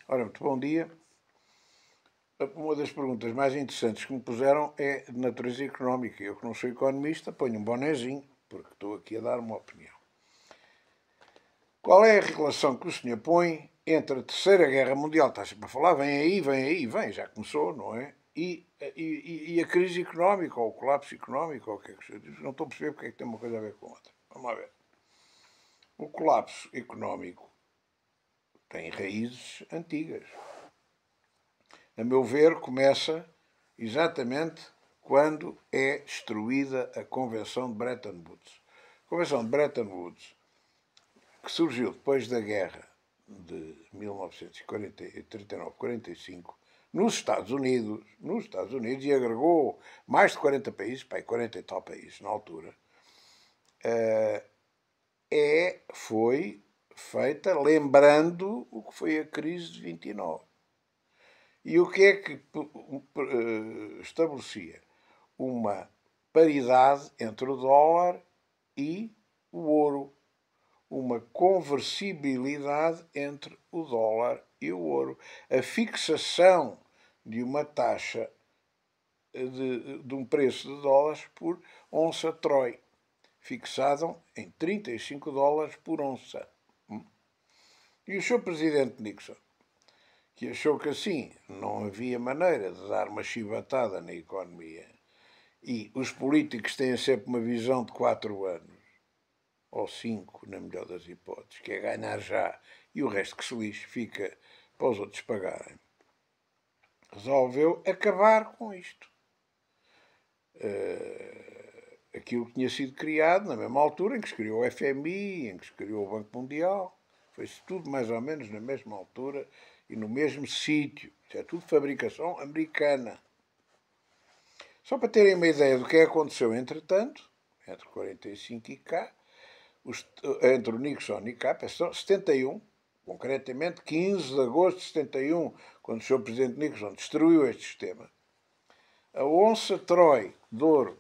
Ora, muito bom dia. Uma das perguntas mais interessantes que me puseram é de natureza económica. Eu, que não sou economista, ponho um bonezinho, porque estou aqui a dar uma opinião. Qual é a relação que o senhor põe entre a Terceira Guerra Mundial? Está sempre a falar, vem, já começou, não é? E a crise económica, ou o colapso económico, ou o que é que o senhor diz? Não estou a perceber porque é que tem uma coisa a ver com outra. Vamos lá ver. O colapso económico tem raízes antigas. A meu ver, começa exatamente quando é destruída a Convenção de Bretton Woods. A Convenção de Bretton Woods, que surgiu depois da guerra de 1939-45, nos Estados Unidos, e agregou mais de 40 países, 40 e tal países na altura, foi feita lembrando o que foi a crise de 29. E o que é que estabelecia? Uma paridade entre o dólar e o ouro. Uma conversibilidade entre o dólar e o ouro. A fixação de uma taxa de um preço de dólares por onça Troy, fixado em 35 dólares por onça. E o Sr. Presidente Nixon, que achou que assim não havia maneira de dar uma chibatada na economia, e os políticos têm sempre uma visão de 4 anos, ou 5, na melhor das hipóteses, que é ganhar já, e o resto que se lixe fica para os outros pagarem, resolveu acabar com isto. Aquilo que tinha sido criado na mesma altura em que se criou o FMI, em que se criou o Banco Mundial, foi-se tudo mais ou menos na mesma altura e no mesmo sítio. Isto é tudo fabricação americana. Só para terem uma ideia do que aconteceu entretanto, entre 45 e cá, entre o Nixon e cá, 71, concretamente 15 de agosto de 71, quando o Sr. Presidente Nixon destruiu este sistema, a onça Troy de ouro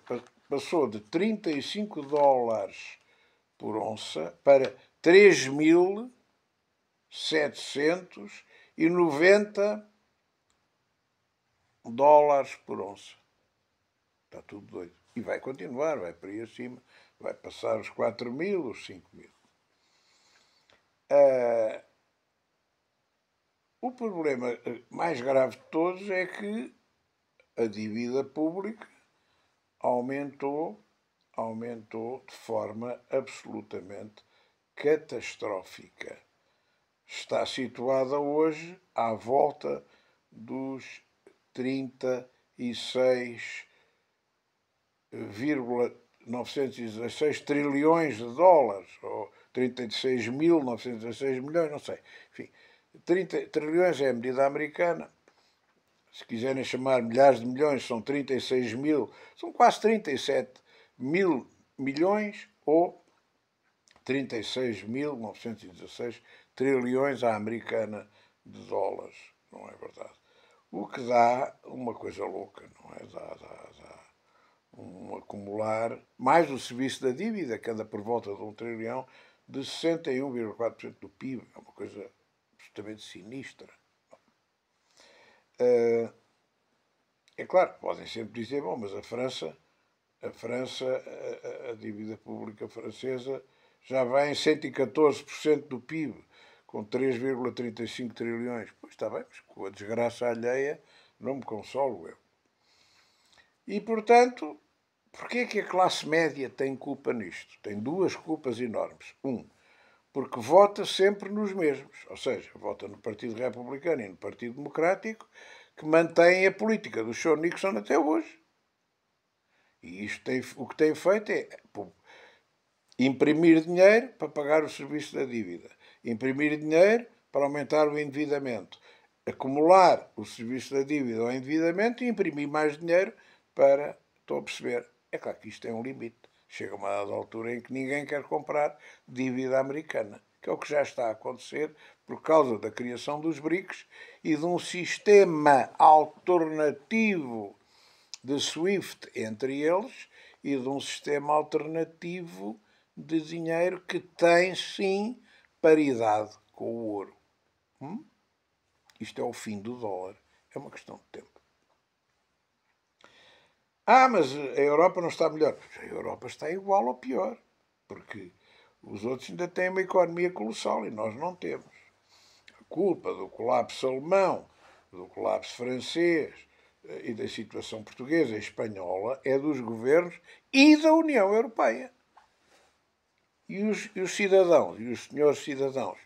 passou de 35 dólares por onça para 3.790 dólares por onça. Está tudo doido. E vai continuar, vai para aí acima, vai passar os 4.000, os 5.000. O problema mais grave de todos é que a dívida pública aumentou de forma absolutamente catastrófica. Está situada hoje à volta dos 36,916 trilhões de dólares, ou 36.916 milhões, não sei. Enfim, 30 trilhões é a medida americana. Se quiserem chamar milhares de milhões, são 36 mil, são quase 37 mil milhões ou 36.916 trilhões à americana de dólares, não é verdade? O que dá uma coisa louca, não é? Dá um acumular, mais o serviço da dívida, que anda por volta de 1 trilhão, de 61,4% do PIB. É uma coisa absolutamente sinistra. É claro, podem sempre dizer, bom, mas a França, a dívida pública francesa já vai em 114% do PIB, com 3,35 trilhões. Pois está bem, mas com a desgraça alheia não me consolo eu. E, portanto, porquê é que a classe média tem culpa nisto? Tem duas culpas enormes. Porque vota sempre nos mesmos, ou seja, vota no Partido Republicano e no Partido Democrático, que mantém a política do Sr. Nixon até hoje. E o que tem feito é imprimir dinheiro para pagar o serviço da dívida, imprimir dinheiro para aumentar o endividamento, acumular o serviço da dívida ao endividamento e imprimir mais dinheiro para... Estou a perceber. É claro que isto tem um limite. Chega uma dada altura em que ninguém quer comprar dívida americana, que é o que já está a acontecer por causa da criação dos BRICS e de um sistema alternativo de SWIFT entre eles e de um sistema alternativo de dinheiro que tem, sim, paridade com o ouro. Isto é o fim do dólar. É uma questão de tempo. Ah, mas a Europa não está melhor. A Europa está igual ou pior. Porque os outros ainda têm uma economia colossal e nós não temos. A culpa do colapso alemão, do colapso francês e da situação portuguesa e espanhola é dos governos e da União Europeia. E os cidadãos, e os senhores cidadãos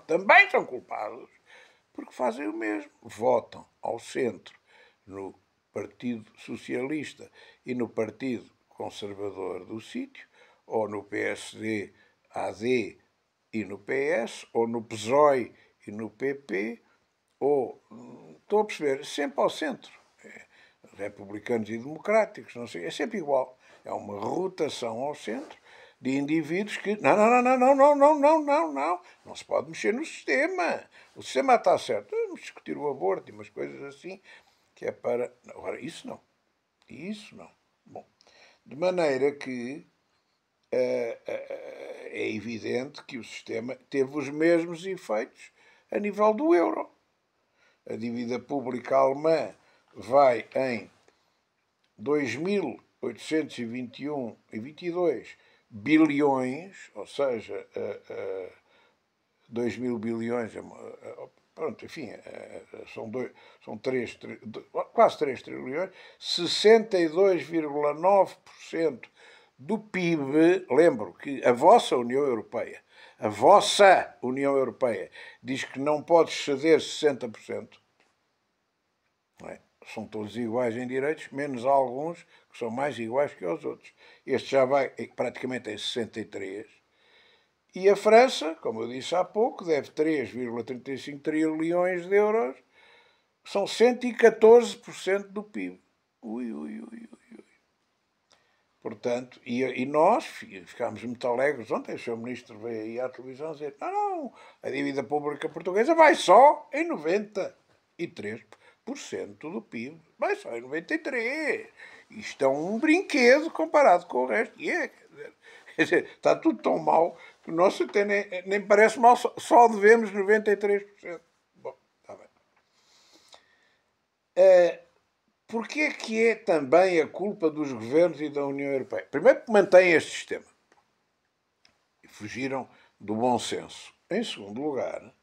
também são culpados porque fazem o mesmo. Votam ao centro no Partido Socialista e no Partido Conservador do sítio, ou no PSD, AD e no PS, ou no PSOE e no PP, ou, estou a perceber, sempre ao centro. Republicanos e democráticos, não sei, é sempre igual. É uma rotação ao centro de indivíduos que não se pode mexer no sistema. O sistema está certo. Vamos discutir o aborto e umas coisas assim, que é para... Agora, isso não. Isso não. Bom, de maneira que é evidente que o sistema teve os mesmos efeitos a nível do euro. A dívida pública alemã vai em 2.821,22 bilhões, ou seja, 2.000 bilhões, pronto, enfim, são quase 3 trilhões, 62,9% do PIB. Lembro que a vossa União Europeia diz que não pode exceder 60%. Não é? São todos iguais em direitos, menos alguns que são mais iguais que os outros. Este já vai praticamente em 63. E a França, como eu disse há pouco, deve 3,35 trilhões de euros, que são 114% do PIB. Ui, ui, ui, ui. Portanto, e nós ficámos muito alegres. Ontem o Sr. Ministro veio aí à televisão dizer: não, a dívida pública portuguesa vai só em 93% do PIB. Vai só em 93%. Isto é um brinquedo comparado com o resto. E é, quer dizer, está tudo tão mal que o nosso até nem parece mal, só devemos 93%. Bom, está bem. Porquê é que é também a culpa dos governos e da União Europeia? Primeiro, que mantêm este sistema e fugiram do bom senso. Em segundo lugar,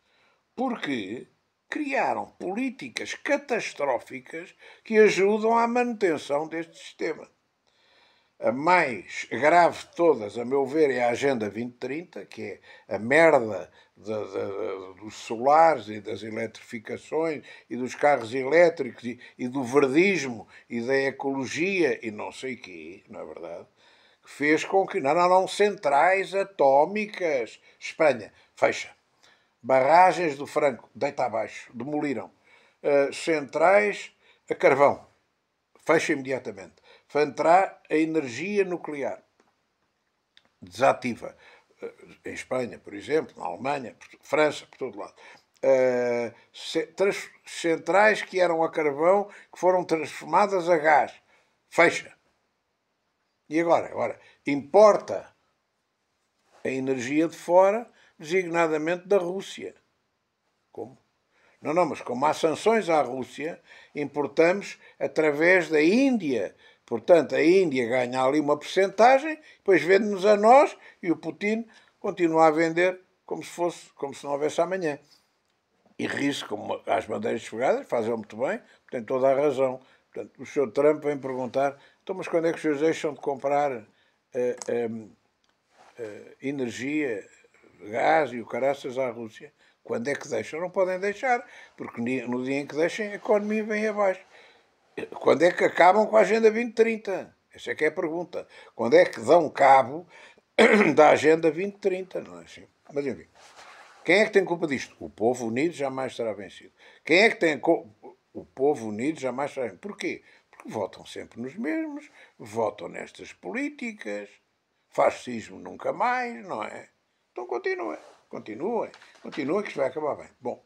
porque criaram políticas catastróficas que ajudam à manutenção deste sistema. A mais grave de todas, a meu ver, é a Agenda 2030, que é a merda dos solares e das eletrificações e dos carros elétricos e do verdismo e da ecologia e não sei quê, não é verdade? Que fez com que, não, centrais atómicas. Espanha, fecha. Barragens do Franco, deita abaixo, demoliram. Centrais a carvão, fecha imediatamente. Fantrá a energia nuclear, desativa. Em Espanha, por exemplo, na Alemanha, França, por todo lado. Centrais que eram a carvão, que foram transformadas a gás, fecha. E agora? Agora, importa a energia de fora, designadamente da Rússia. Como? Não, mas como há sanções à Rússia, importamos através da Índia. Portanto, a Índia ganha ali uma percentagem, depois vende-nos a nós e o Putin continua a vender como se não houvesse amanhã. E ri-se como às bandeiras desfogadas, fazem muito bem, tem toda a razão. Portanto, o Sr. Trump vem perguntar: então, mas quando é que os senhores deixam de comprar energia, gás e o caraças à Rússia? Quando é que deixam? Não podem deixar, porque no dia em que deixem a economia vem abaixo. Quando é que acabam com a Agenda 2030? Essa é que é a pergunta. Quando é que dão cabo da Agenda 2030? Não é assim? Mas enfim. Quem é que tem culpa disto? O povo unido jamais será vencido. Quem é que tem o povo unido jamais será vencido? Porquê? Porque votam sempre nos mesmos, votam nestas políticas, fascismo nunca mais, não é? Então continuem, que isto vai acabar bem. Bom,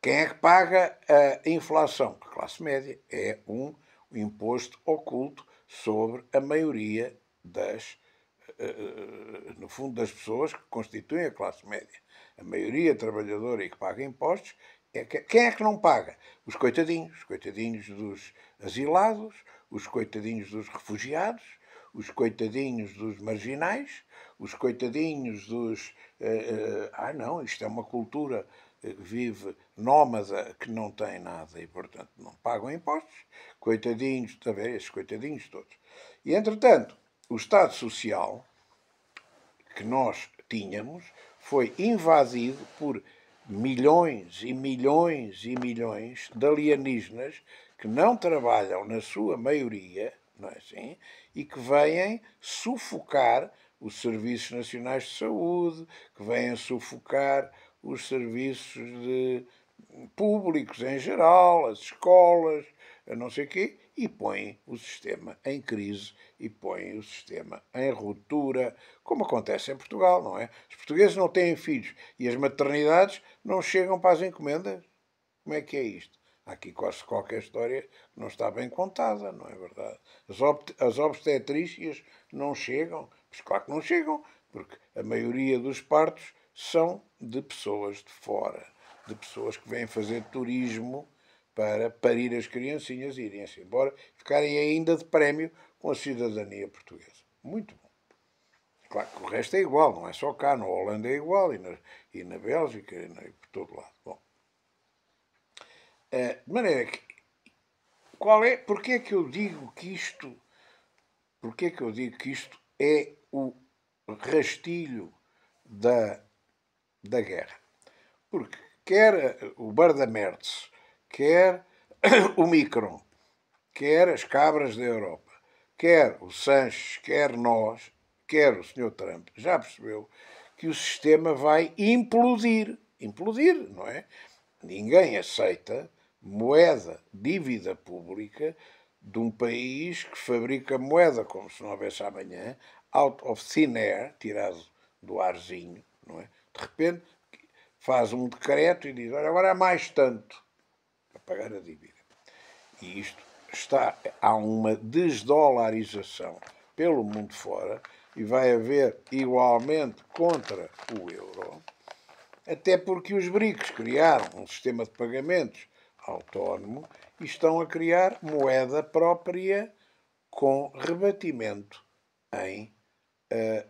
quem é que paga a inflação? A classe média. É um imposto oculto sobre a maioria das no fundo, das pessoas que constituem a classe média. A maioria trabalhadora e que paga impostos, quem é que não paga? Os coitadinhos dos asilados, os coitadinhos dos refugiados, os coitadinhos dos marginais, os coitadinhos dos... não, isto é uma cultura que vive nómada, que não tem nada e, portanto, não pagam impostos. Coitadinhos, está a ver, esses coitadinhos todos. E, entretanto, o Estado Social que nós tínhamos foi invadido por milhões e milhões e milhões de alienígenas que não trabalham na sua maioria, não é assim? E que vêm sufocar os serviços nacionais de saúde, que vêm sufocar os serviços públicos em geral, as escolas, a não sei o quê, e põem o sistema em crise e põem o sistema em ruptura, como acontece em Portugal, não é? Os portugueses não têm filhos e as maternidades não chegam para as encomendas. Como é que é isto? Há aqui quase qualquer história que não está bem contada, não é verdade? As obstetrícias não chegam. Pois claro que não chegam, porque a maioria dos partos são de pessoas de fora, de pessoas que vêm fazer turismo para parir as criancinhas e irem-se embora, ficarem ainda de prémio com a cidadania portuguesa. Muito bom. Claro que o resto é igual, não é só cá, na Holanda é igual, e na Bélgica, e por todo lado. Bom, de maneira que, porque é que eu digo que isto, porque é que eu digo que isto é o rastilho da guerra? Porque quer o Bardamertz, quer o Micron, quer as cabras da Europa, quer o Sanches, quer nós, quer o Sr. Trump, já percebeu que o sistema vai implodir. Implodir, não é? Ninguém aceita moeda, dívida pública de um país que fabrica moeda como se não houvesse amanhã, out of thin air, tirado do arzinho, não é? De repente faz um decreto e diz, olha, agora é mais tanto para pagar a dívida. E isto há uma desdolarização pelo mundo fora e vai haver igualmente contra o euro, até porque os BRICS criaram um sistema de pagamentos autónomo e estão a criar moeda própria com rebatimento em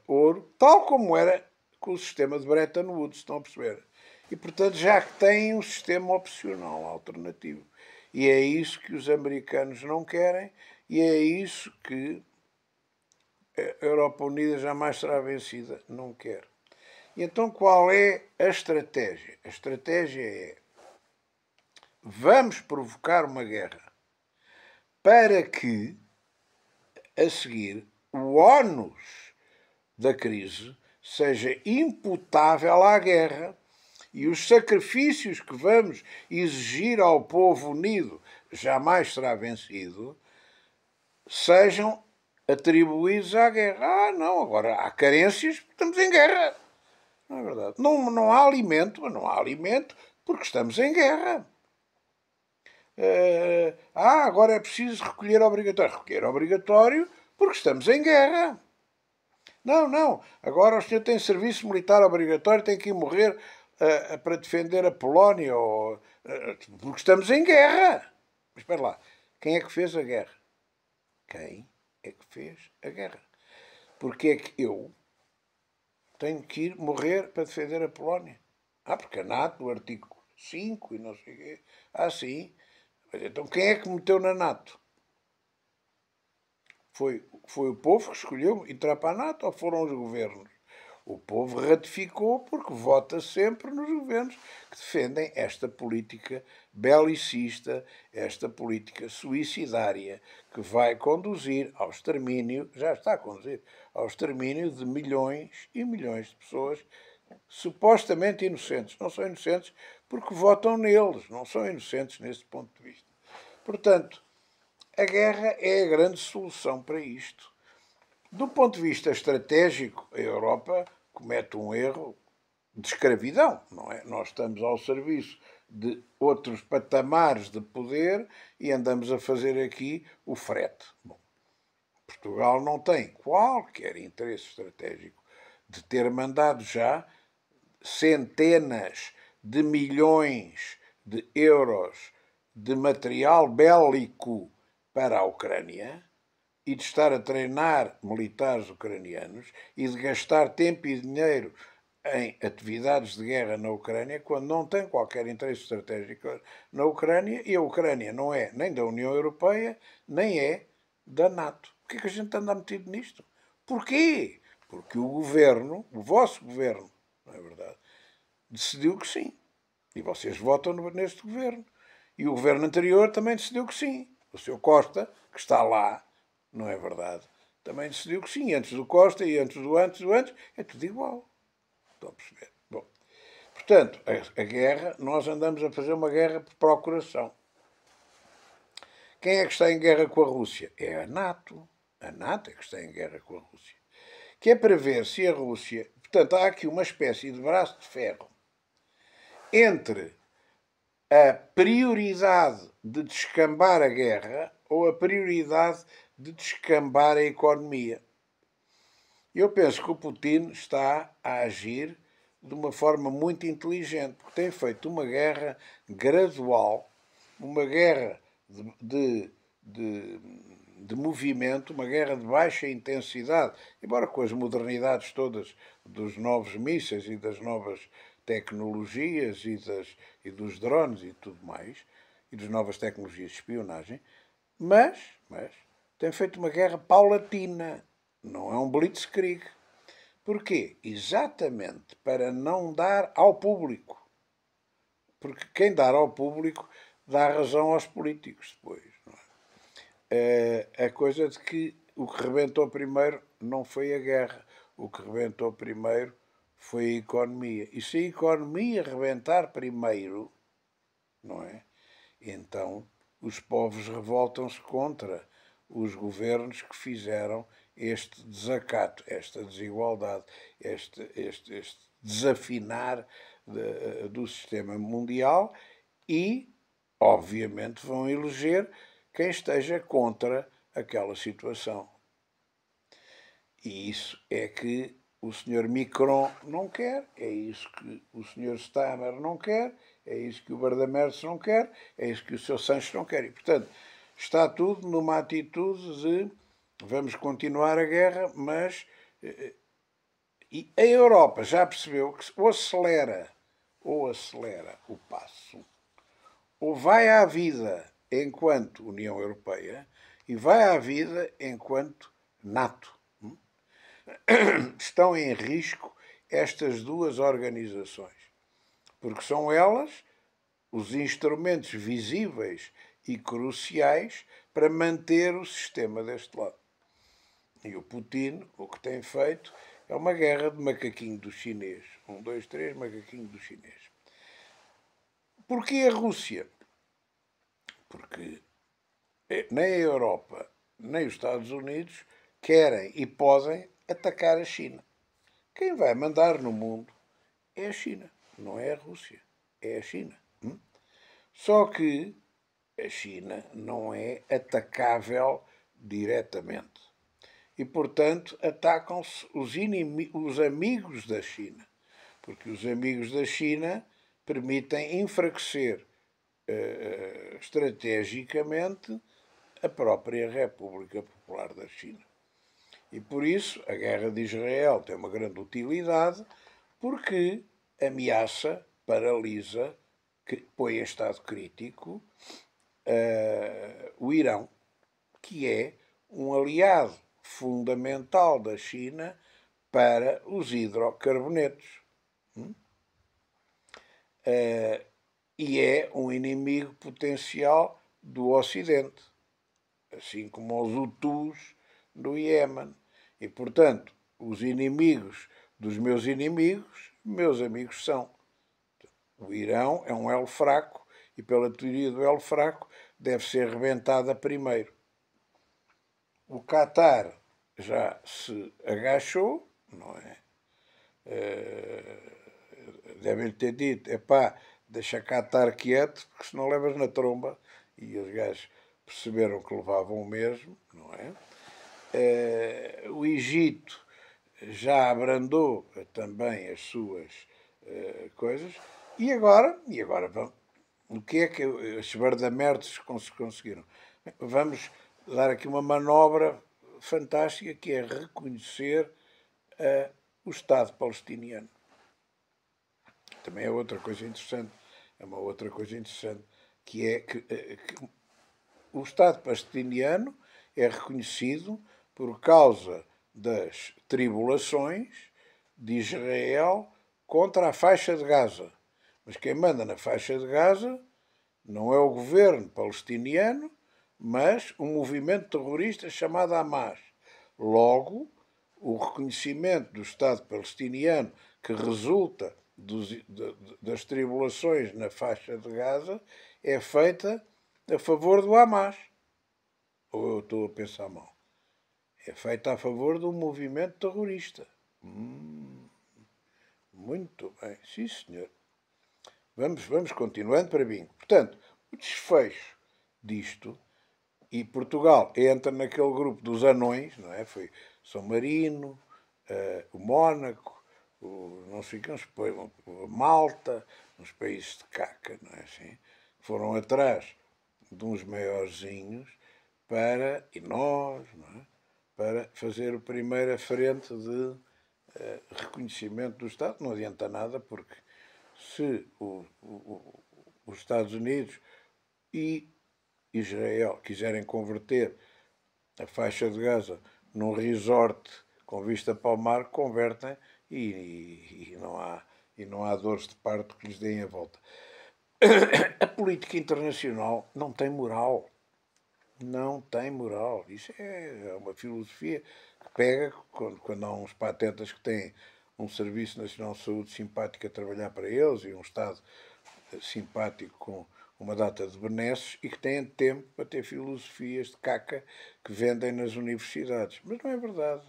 ouro, tal como era com o sistema de Bretton Woods, estão a perceber? E, portanto, já que têm um sistema opcional alternativo. E é isso que os americanos não querem e é isso que a Europa Unida jamais será vencida, não quer. E então qual é a estratégia? A estratégia é: vamos provocar uma guerra para que, a seguir, o ónus da crise seja imputável à guerra e os sacrifícios que vamos exigir ao povo unido, jamais será vencido, sejam atribuídos à guerra. Ah, não, agora há carências, estamos em guerra. Não é verdade? Não há alimento porque estamos em guerra. Agora é preciso recolher obrigatório. Recolher obrigatório porque estamos em guerra. Não. Agora o senhor tem serviço militar obrigatório, tem que ir morrer para defender a Polónia, porque estamos em guerra. Mas espera lá, quem é que fez a guerra? Quem é que fez a guerra? Porque é que eu tenho que ir morrer para defender a Polónia? Porque a NATO, no artigo 5 e não sei o quê. Sim. Mas então quem é que meteu na NATO? Foi o povo que escolheu entrar para a NATO ou foram os governos? O povo ratificou porque vota sempre nos governos que defendem esta política belicista, esta política suicidária, que vai conduzir ao extermínio, já está a conduzir, ao extermínio de milhões e milhões de pessoas supostamente inocentes. Não são inocentes porque votam neles, não são inocentes nesse ponto de vista. Portanto, a guerra é a grande solução para isto. Do ponto de vista estratégico, a Europa comete um erro de escravidão, não é? Nós estamos ao serviço de outros patamares de poder e andamos a fazer aqui o frete. Bom, Portugal não tem qualquer interesse estratégico de ter mandado já centenas de milhões de euros de material bélico para a Ucrânia e de estar a treinar militares ucranianos e de gastar tempo e dinheiro em atividades de guerra na Ucrânia quando não tem qualquer interesse estratégico na Ucrânia e a Ucrânia não é nem da União Europeia nem é da NATO. Por que é que a gente anda metido nisto? Porquê? Porque o governo, o vosso governo, não é verdade, decidiu que sim. E vocês votam neste governo. E o governo anterior também decidiu que sim. O Sr. Costa, que está lá, não é verdade, também decidiu que sim. Antes do Costa e antes do antes, é tudo igual. Estão a perceber? Bom, portanto, a guerra, nós andamos a fazer uma guerra por procuração. Quem é que está em guerra com a Rússia? É a NATO. A NATO é que está em guerra com a Rússia. Que é para ver se a Rússia... Portanto, há aqui uma espécie de braço de ferro entre a prioridade de descambar a guerra ou a prioridade de descambar a economia. Eu penso que o Putin está a agir de uma forma muito inteligente, porque tem feito uma guerra gradual, uma guerra de movimento, uma guerra de baixa intensidade, embora com as modernidades todas dos novos mísseis e das novas tecnologias e dos drones e tudo mais, e das novas tecnologias de espionagem, mas tem feito uma guerra paulatina, não é um blitzkrieg. Porquê? Exatamente para não dar ao público. Porque quem dar ao público dá razão aos políticos depois. Não é? A coisa de que o que rebentou primeiro não foi a guerra. O que rebentou primeiro foi a economia. E se a economia rebentar primeiro, não é? Então os povos revoltam-se contra os governos que fizeram este desacato, esta desigualdade, este desafinar do sistema mundial e, obviamente, vão eleger quem esteja contra aquela situação. E isso é que o Sr. Macron não quer, é isso que o Sr. Stammer não quer, é isso que o Bardamers não quer, é isso que o Sr. Sanches não quer. E, portanto, está tudo numa atitude de vamos continuar a guerra, mas e a Europa já percebeu que ou acelera o passo, ou vai à vida enquanto União Europeia e vai à vida enquanto NATO. Estão em risco estas duas organizações, porque são elas os instrumentos visíveis e cruciais para manter o sistema deste lado. E o Putin, o que tem feito, é uma guerra de macaquinho do chinês. 1, 2, 3, macaquinho do chinês. Porquê a Rússia? Porque nem a Europa, nem os Estados Unidos querem e podem atacar a China. Quem vai mandar no mundo é a China, não é a Rússia, é a China. Só que a China não é atacável diretamente. E, portanto, atacam-se os amigos da China. Porque os amigos da China permitem enfraquecer estrategicamente a própria República Popular da China. E por isso a guerra de Israel tem uma grande utilidade, porque ameaça, paralisa, põe em estado crítico o Irão, que é um aliado fundamental da China para os hidrocarbonetos. E é um inimigo potencial do Ocidente, assim como os Hutus do Iémen. E, portanto, os inimigos dos meus amigos são. O Irão é um elo fraco e, pela teoria do elo fraco, deve ser rebentada primeiro. O Qatar já se agachou, não é? Devem ter dito, deixa cá estar quieto, porque senão levas na tromba. E os gajos perceberam que levavam mesmo, não é? O Egito já abrandou também as suas coisas. E agora vamos, o que é que os bardamertos conseguiram? Vamos dar aqui uma manobra fantástica, que é reconhecer o Estado palestiniano. Também é outra coisa interessante. É uma outra coisa interessante, que é que o Estado palestiniano é reconhecido por causa das tribulações de Israel contra a faixa de Gaza. Mas quem manda na faixa de Gaza não é o governo palestiniano, mas um movimento terrorista chamado Hamas. Logo, o reconhecimento do Estado palestiniano, que resulta das tribulações na faixa de Gaza, é feita a favor do Hamas. Ou eu estou a pensar mal? É feita a favor de um movimento terrorista. Muito bem, sim senhor. Vamos continuando para mim. Portanto, o desfecho disto, e Portugal entra naquele grupo dos anões, não é? Foi São Marino, o Mónaco, não sei quem, Malta, uns países de caca, não é assim? Foram atrás de uns maiorzinhos e nós, não é? Para fazer a primeira frente de reconhecimento do Estado. Não adianta nada, porque se os Estados Unidos e Israel quiserem converter a faixa de Gaza num resort com vista para o mar, convertem e não há dores de parto que lhes deem a volta. A política internacional não tem moral. Não tem moral. Isso é uma filosofia que pega quando há uns patetas que têm um Serviço Nacional de Saúde simpático a trabalhar para eles e um Estado simpático com uma data de benesses e que têm tempo para ter filosofias de caca que vendem nas universidades. Mas não é verdade.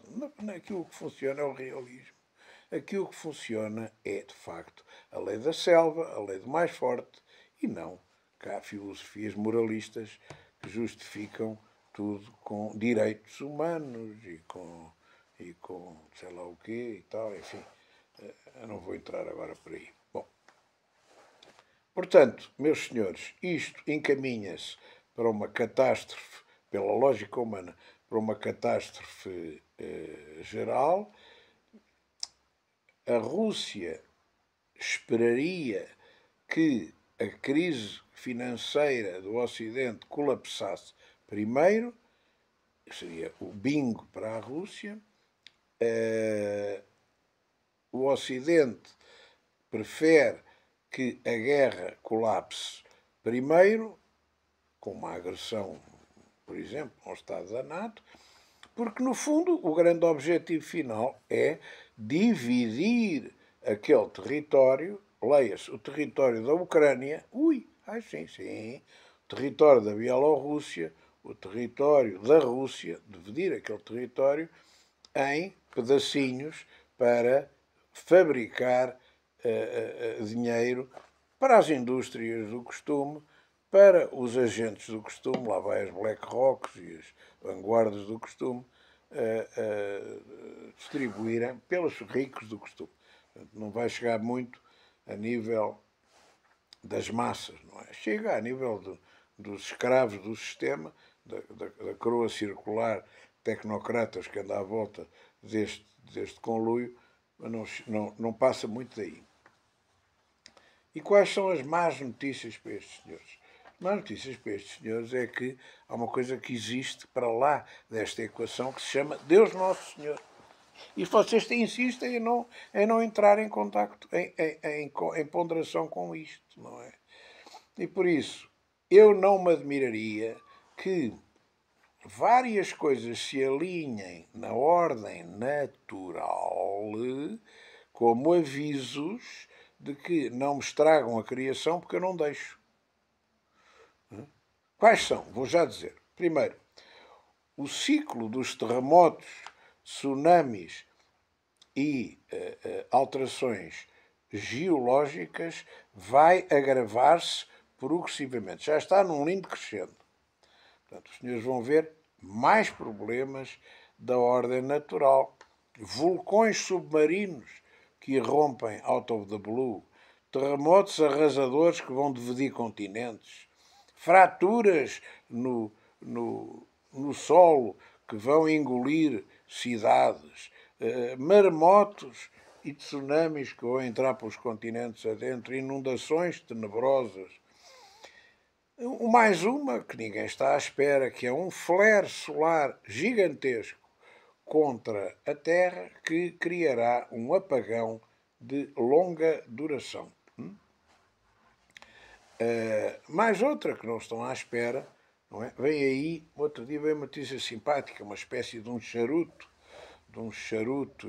Aquilo que funciona é o realismo. Aquilo que funciona é, de facto, a lei da selva, a lei do mais forte, e não cá filosofias moralistas que justificam tudo com direitos humanos e com sei lá o quê e tal, enfim. Eu não vou entrar agora por aí. Bom, portanto, meus senhores, isto encaminha-se para uma catástrofe, pela lógica humana, para uma catástrofe geral. A Rússia esperaria que a crise financeira do Ocidente colapsasse primeiro, seria o bingo para a Rússia. O Ocidente prefere que a guerra colapse primeiro, com uma agressão, por exemplo, ao Estado da NATO, porque, no fundo, o grande objetivo final é dividir aquele território, leia-se, o território da Ucrânia, sim, o território da Bielorrússia, o território da Rússia, dividir aquele território em pedacinhos para fabricar dinheiro para as indústrias do costume, para os agentes do costume, lá vai as Black Rocks e as vanguardas do costume, distribuírem pelos ricos do costume. Portanto, não vai chegar muito a nível das massas, não é? Chega a nível dos escravos do sistema, da coroa circular, tecnocratas que anda à volta deste conluio, mas não passa muito daí. E quais são as más notícias para estes senhores? As más notícias para estes senhores é que há uma coisa que existe para lá desta equação que se chama Deus Nosso Senhor. E vocês insistem em não entrar em contacto, em ponderação com isto, não é? E por isso, eu não me admiraria que várias coisas se alinhem na ordem natural como avisos de que não me estragam a criação porque eu não deixo. Quais são? Vou já dizer. Primeiro, o ciclo dos terremotos, tsunamis e alterações geológicas vai agravar-se progressivamente. Já está num lindo crescendo. Portanto, os senhores vão ver mais problemas da ordem natural. Vulcões submarinos que irrompem out of the blue, terremotos arrasadores que vão dividir continentes, fraturas no solo que vão engolir cidades, maremotos e tsunamis que vão entrar pelos continentes adentro, inundações tenebrosas. Mais uma que ninguém está à espera, que é um flare solar gigantesco contra a Terra que criará um apagão de longa duração. Mais outra que não estão à espera, não é? Vem aí, outro dia veio uma notícia simpática, uma espécie de um charuto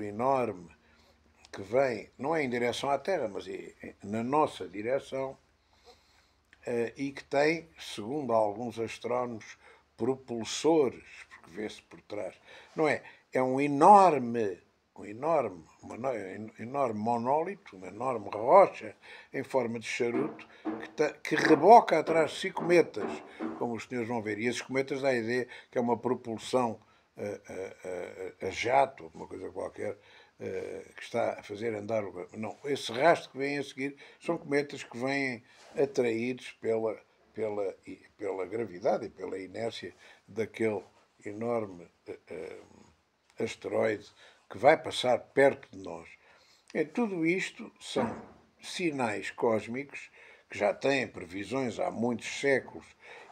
enorme que vem, não é em direção à Terra, mas é na nossa direção, e que tem, segundo alguns astrónomos, propulsores, porque vê-se por trás. Não é? É um enorme monólito, uma enorme rocha em forma de charuto que reboca atrás de si cometas, como os senhores vão ver. E esses cometas dá a ideia que é uma propulsão a jato, uma coisa qualquer, que está a fazer andar o... Não, esse rastro que vem a seguir são cometas que vêm atraídos pela gravidade e pela inércia daquele enorme asteroide que vai passar perto de nós. Tudo isto são sinais cósmicos que já têm previsões há muitos séculos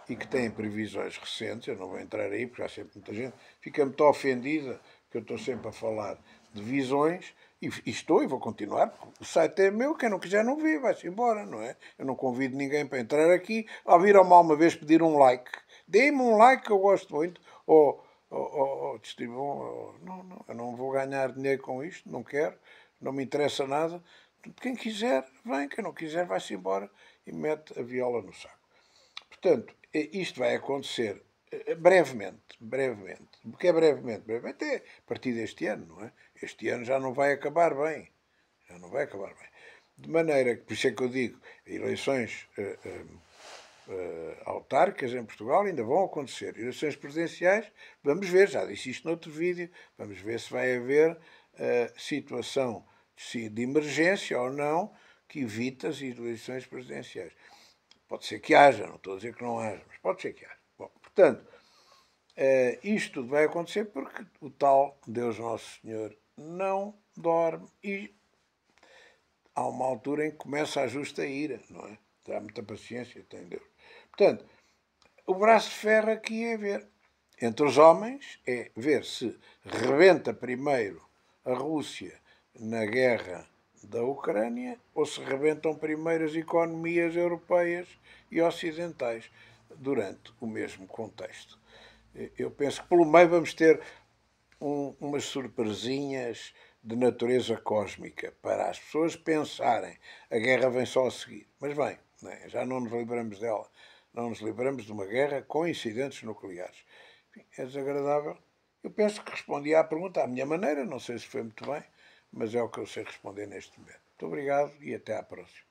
e que têm previsões recentes. Eu não vou entrar aí porque há sempre muita gente fica muito ofendida que eu estou sempre a falar de visões e estou e vou continuar, porque o site é meu, quem não quiser não vê, vai-se embora, não é? Eu não convido ninguém para entrar aqui. Ouviram-me uma vez pedir um like. Deem-me um like que eu gosto muito, ou distribuam. Não, eu não vou ganhar dinheiro com isto, não quero, não me interessa nada. Quem quiser, vem, quem não quiser, vai-se embora e mete a viola no saco. Portanto, isto vai acontecer brevemente. O que é brevemente? Brevemente é a partir deste ano, não é? Este ano já não vai acabar bem. Já não vai acabar bem. De maneira que, por isso é que eu digo, eleições autárquicas em Portugal ainda vão acontecer. Eleições presidenciais, vamos ver, já disse isto noutro vídeo, vamos ver se vai haver situação de emergência ou não que evita as eleições presidenciais. Pode ser que haja, não estou a dizer que não haja, mas pode ser que haja. Bom, portanto, isto tudo vai acontecer porque o tal Deus Nosso Senhor não dorme e há uma altura em que começa a justa ira, não é? Terá muita paciência, tem Deus. Portanto, o braço de ferro aqui é ver. Entre os homens é ver se rebenta primeiro a Rússia na guerra da Ucrânia ou se rebentam primeiro as economias europeias e ocidentais durante o mesmo contexto. Eu penso que pelo meio vamos ter umas surpresinhas de natureza cósmica para as pessoas pensarem a guerra vem só a seguir. Mas bem, né, já não nos livramos dela. Não nos livramos de uma guerra com incidentes nucleares. Enfim, é desagradável. Eu penso que respondi à pergunta à minha maneira, não sei se foi muito bem, mas é o que eu sei responder neste momento. Muito obrigado e até à próxima.